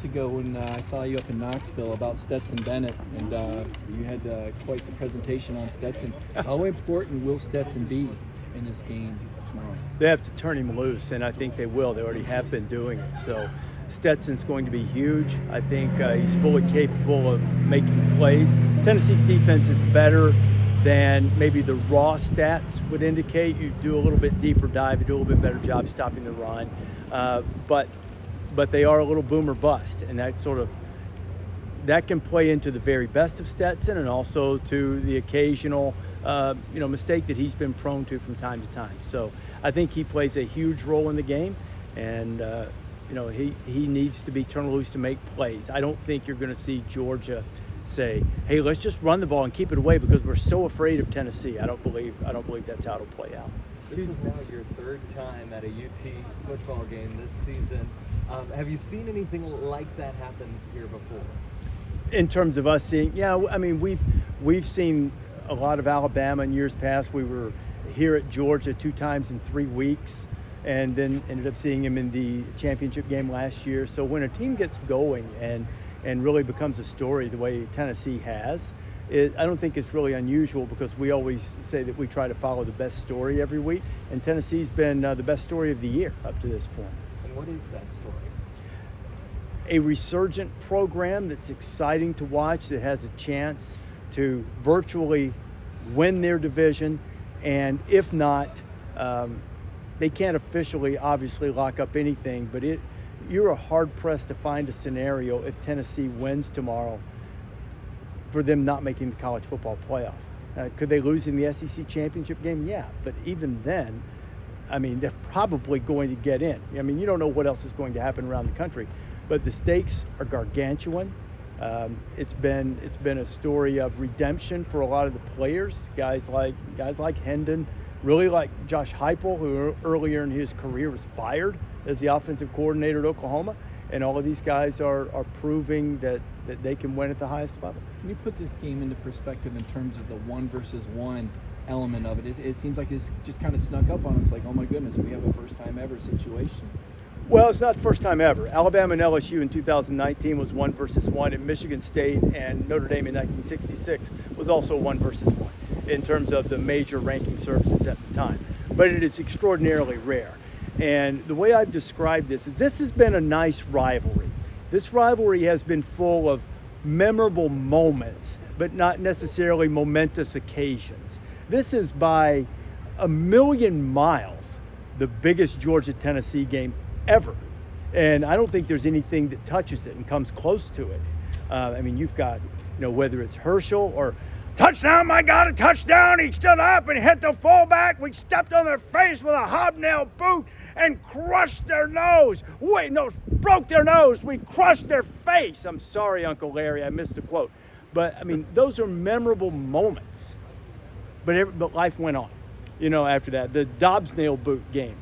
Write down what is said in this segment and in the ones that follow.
Ago when I saw you up in Knoxville about Stetson Bennett, and you had quite the presentation on Stetson. How important will Stetson be in this game tomorrow? They have to turn him loose, and I think they will. They already have been doing it. So Stetson's going to be huge. I think he's fully capable of making plays. Tennessee's defense is better than maybe the raw stats would indicate. You do a little bit deeper dive, you do a little bit better job stopping the run. But they are a little boomer bust, and that can play into the very best of Stetson and also to the occasional mistake that he's been prone to from time to time. So I think he plays a huge role in the game, and he needs to be turned loose to make plays. I don't think you're going to see Georgia say, hey, let's just run the ball and keep it away because we're so afraid of Tennessee. I don't believe that's how it'll play out. This is now your third time at a UT football game this season. Have you seen anything like that happen here before? In terms of us seeing, we've seen a lot of Alabama in years past. We were here at Georgia 2 times in 3 weeks, and then ended up seeing him in the championship game last year. So when a team gets going and really becomes a story the way Tennessee has, I don't think it's really unusual because we always say that we try to follow the best story every week, and Tennessee's been the best story of the year up to this point. And what is that story? A resurgent program that's exciting to watch, that has a chance to virtually win their division, and if not, they can't officially obviously lock up anything, but you're hard-pressed to find a scenario if Tennessee wins tomorrow for them not making the college football playoff. Could they lose in the SEC championship game? Yeah, but even then, they're probably going to get in. You don't know what else is going to happen around the country, but the stakes are gargantuan. It's been a story of redemption for a lot of the players, guys like Hendon, really like Josh Heupel, who earlier in his career was fired as the offensive coordinator at Oklahoma. And all of these guys are proving that they can win at the highest level. Can you put this game into perspective in terms of the 1 versus 1 element of it? It seems like it's just kind of snuck up on us like, oh my goodness, we have a first time ever situation. Well, it's not the first time ever. Alabama and LSU in 2019 was 1 versus 1, and Michigan State and Notre Dame in 1966 was also 1 versus 1 in terms of the major ranking services at the time. But it is extraordinarily rare. And the way I've described this is this has been a nice rivalry. This rivalry has been full of memorable moments, but not necessarily momentous occasions. This is by a million miles the biggest Georgia-Tennessee game ever. And I don't think there's anything that touches it and comes close to it. You've got, whether it's Herschel or touchdown, my God, a touchdown. He stood up and hit the fullback. We stepped on their face with a hobnail boot and crushed their nose. Broke their nose. We crushed their face. I'm sorry, Uncle Larry, I missed the quote. But, those are memorable moments. But life went on, after that. The Dobbs nail boot game,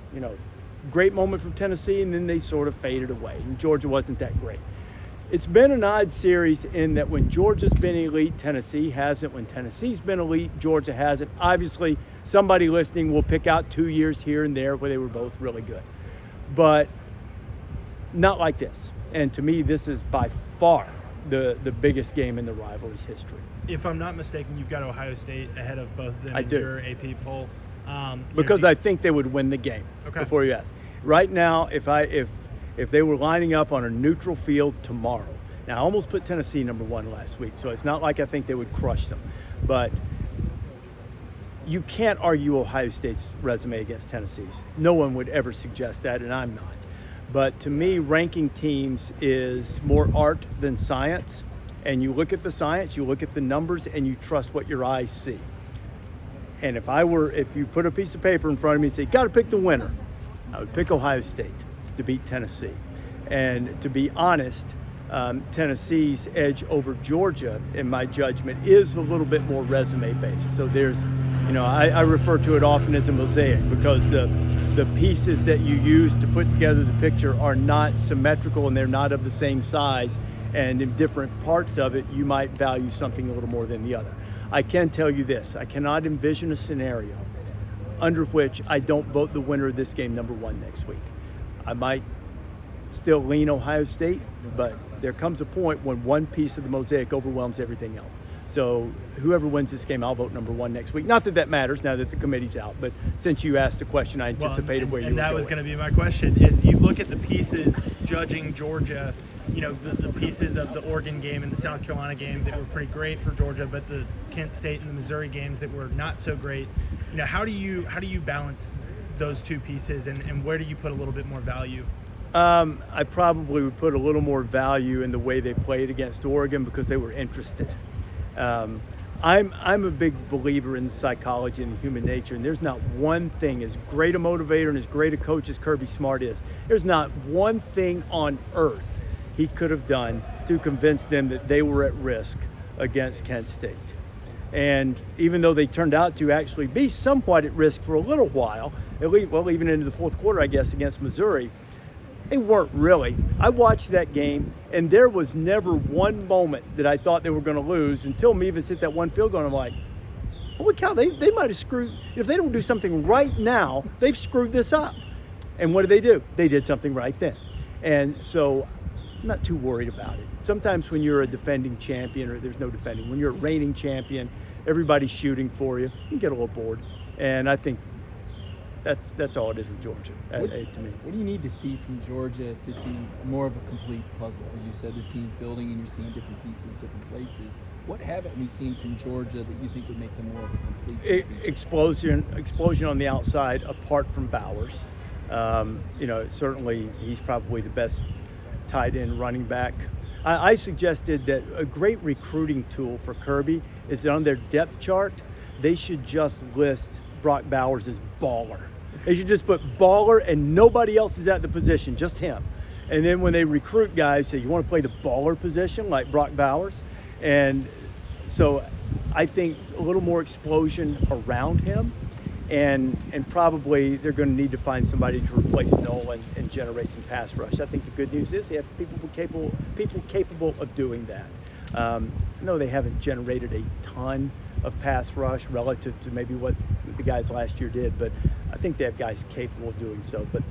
great moment for Tennessee, and then they sort of faded away. And Georgia wasn't that great. It's been an odd series in that when Georgia's been elite, Tennessee hasn't. When Tennessee's been elite, Georgia hasn't. Obviously, somebody listening will pick out 2 years here and there where they were both really good. But not like this. And to me, this is by far the biggest game in the rivalry's history. If I'm not mistaken, you've got Ohio State ahead of both of them in your AP poll. Because I think they would win the game. Okay. Before you ask. Right now, if they were lining up on a neutral field tomorrow, now I almost put Tennessee number 1 last week, so it's not like I think they would crush them. But you can't argue Ohio State's resume against Tennessee's. No one would ever suggest that, and I'm not. But to me, ranking teams is more art than science. And you look at the science, you look at the numbers, and you trust what your eyes see. And if you put a piece of paper in front of me and say, got to pick the winner, I would pick Ohio State to beat Tennessee. And to be honest, Tennessee's edge over Georgia, in my judgment, is a little bit more resume-based. So there's, I refer to it often as a mosaic because the pieces that you use to put together the picture are not symmetrical and they're not of the same size. And in different parts of it, you might value something a little more than the other. I can tell you this, I cannot envision a scenario under which I don't vote the winner of this game number 1 next week. I might still lean Ohio State, but There comes a point when one piece of the mosaic overwhelms everything else. So whoever wins this game, I'll vote number 1 next week. Not that that matters now that the committee's out, but since you asked the question, I anticipated where you were going. And that was going to be my question, is you look at the pieces judging Georgia, you know, the pieces of the Oregon game and the South Carolina game that were pretty great for Georgia, but the Kent State and the Missouri games that were not so great. You know, how do you balance those two pieces, and where do you put a little bit more value? I probably would put a little more value in the way they played against Oregon because they were interested. I'm a big believer in psychology and human nature, and there's not one thing, as great a motivator and as great a coach as Kirby Smart is, there's not one thing on earth he could have done to convince them that they were at risk against Kent State. And even though they turned out to actually be somewhat at risk for a little while, even into the fourth quarter, I guess, against Missouri, they weren't really. I watched that game, and there was never one moment that I thought they were going to lose until Mevis hit that one field goal, and I'm like, holy cow, they might have screwed. If they don't do something right now, they've screwed this up. And what did they do? They did something right then. And so I'm not too worried about it. Sometimes when you're a defending champion, or there's no defending, when you're a reigning champion, everybody's shooting for you, you get a little bored. And I think that's all it is with Georgia, to me. What do you need to see from Georgia to see more of a complete puzzle? As you said, this team's building and you're seeing different pieces, different places. What haven't we seen from Georgia that you think would make them more of a complete championship? Explosion on the outside, apart from Bowers. Certainly he's probably the best tight end running back. I suggested that a great recruiting tool for Kirby is that on their depth chart, they should just list Brock Bowers as baller. They should just put baller and nobody else is at the position, just him. And then when they recruit guys, say, you want to play the baller position like Brock Bowers? And so I think a little more explosion around him, and probably they're going to need to find somebody to replace Nolan and generate some pass rush. I think the good news is they have people capable of doing that. No, they haven't generated a ton of pass rush relative to maybe what the guys last year did, but I think they have guys capable of doing so. But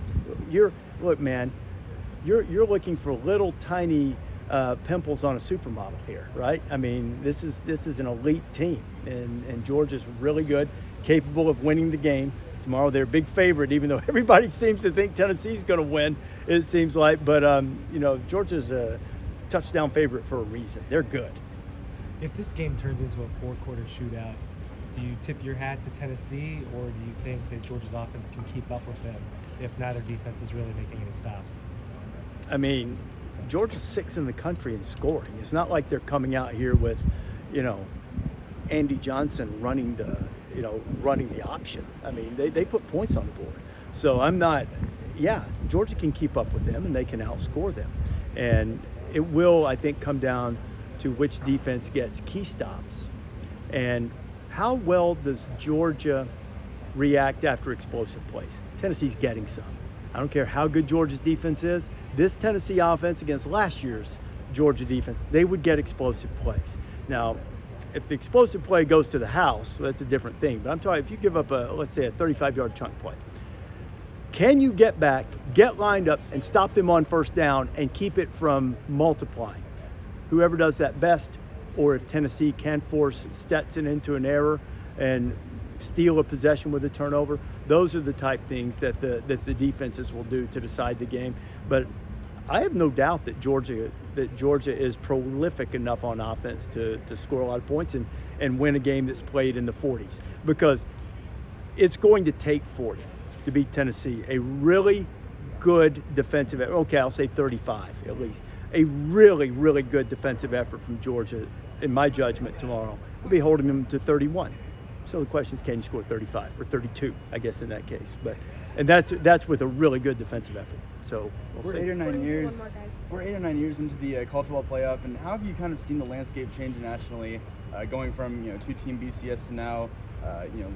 you're looking for little tiny pimples on a supermodel here, right? I mean, this is an elite team, and Georgia's really good, capable of winning the game tomorrow. They're a big favorite, even though everybody seems to think Tennessee's going to win. It seems like, but Georgia's a touchdown favorite for a reason. They're good. If this game turns into a 4-quarter shootout, do you tip your hat to Tennessee, or do you think that Georgia's offense can keep up with them if neither defense is really making any stops? I mean, Georgia's 6th in the country in scoring. It's not like they're coming out here with, Andy Johnson running the option. I mean, they put points on the board. So Georgia can keep up with them and they can outscore them. And it will, I think, come down to which defense gets key stops and how well does Georgia react after explosive plays. Tennessee's getting some. I don't care how good Georgia's defense is. This Tennessee offense against last year's Georgia defense, they would get explosive plays. Now, if the explosive play goes to the house, well, that's a different thing. But I'm talking, if you give up let's say a 35-yard chunk play, can you get back, get lined up, and stop them on first down and keep it from multiplying? Whoever does that best, or if Tennessee can force Stetson into an error and steal a possession with a turnover, those are the type things that the defenses will do to decide the game. But I have no doubt that Georgia is prolific enough on offense to score a lot of points and win a game that's played in the 40s, because it's going to take 40 to beat Tennessee. A really good defensive effort. Okay, I'll say 35 at least. A really, really good defensive effort from Georgia, in my judgment, tomorrow. We'll be holding them to 31. So the question is, can you score 35 or 32, I guess, in that case. And that's with a really good defensive effort. So we're 8 or 9 years. We're 8 or 9 years into the college football playoff, and how have you kind of seen the landscape change nationally, going from 2-team BCS to now,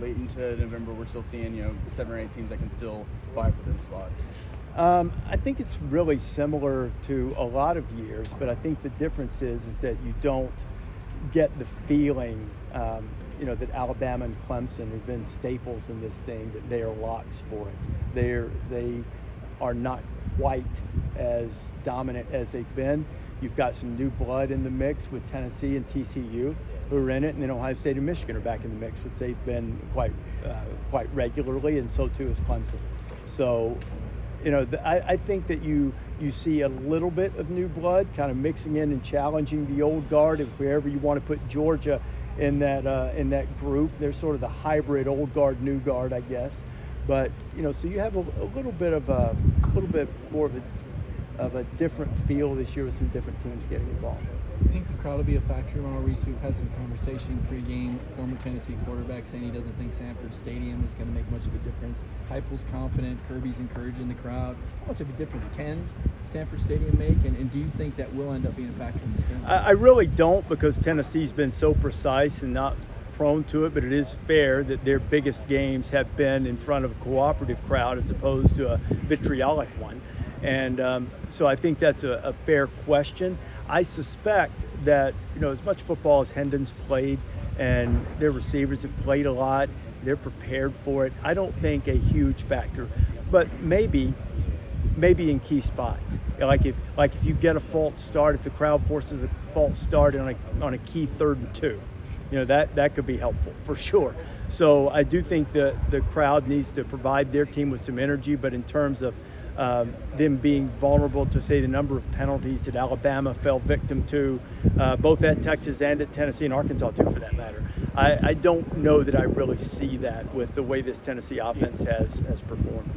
late into November, we're still seeing 7 or 8 teams that can still vie for those spots. I think it's really similar to a lot of years, but I think the difference is that you don't get the feeling, that Alabama and Clemson have been staples in this thing, that they are locks for it. They are not quite as dominant as they've been. You've got some new blood in the mix with Tennessee and TCU who are in it, and then Ohio State and Michigan are back in the mix, which they've been quite regularly, and so too is Clemson. So, I think that you see a little bit of new blood kind of mixing in and challenging the old guard, if wherever you want to put Georgia in that group. They're sort of the hybrid old guard, new guard, I guess. But so you have a little bit more of a different feel this year with some different teams getting involved. I think the crowd will be a factor tomorrow, Rece. We've had some conversation pregame. Former Tennessee quarterback saying he doesn't think Sanford Stadium is going to make much of a difference. Heupel's confident. Kirby's encouraging the crowd. How much of a difference can Sanford Stadium make? And do you think that will end up being a factor in this game? I really don't, because Tennessee's been so precise and not prone to it, but it is fair that their biggest games have been in front of a cooperative crowd as opposed to a vitriolic one. And so I think that's a fair question. I suspect that, as much football as Hendon's played and their receivers have played a lot, they're prepared for it. I don't think a huge factor, but maybe in key spots. Like if you get a false start, if the crowd forces a false start on a key 3rd and 2, that could be helpful for sure. So I do think that the crowd needs to provide their team with some energy, but in terms of them being vulnerable to, say, the number of penalties that Alabama fell victim to, both at Texas and at Tennessee and Arkansas too, for that matter. I don't know that I really see that with the way this Tennessee offense has performed.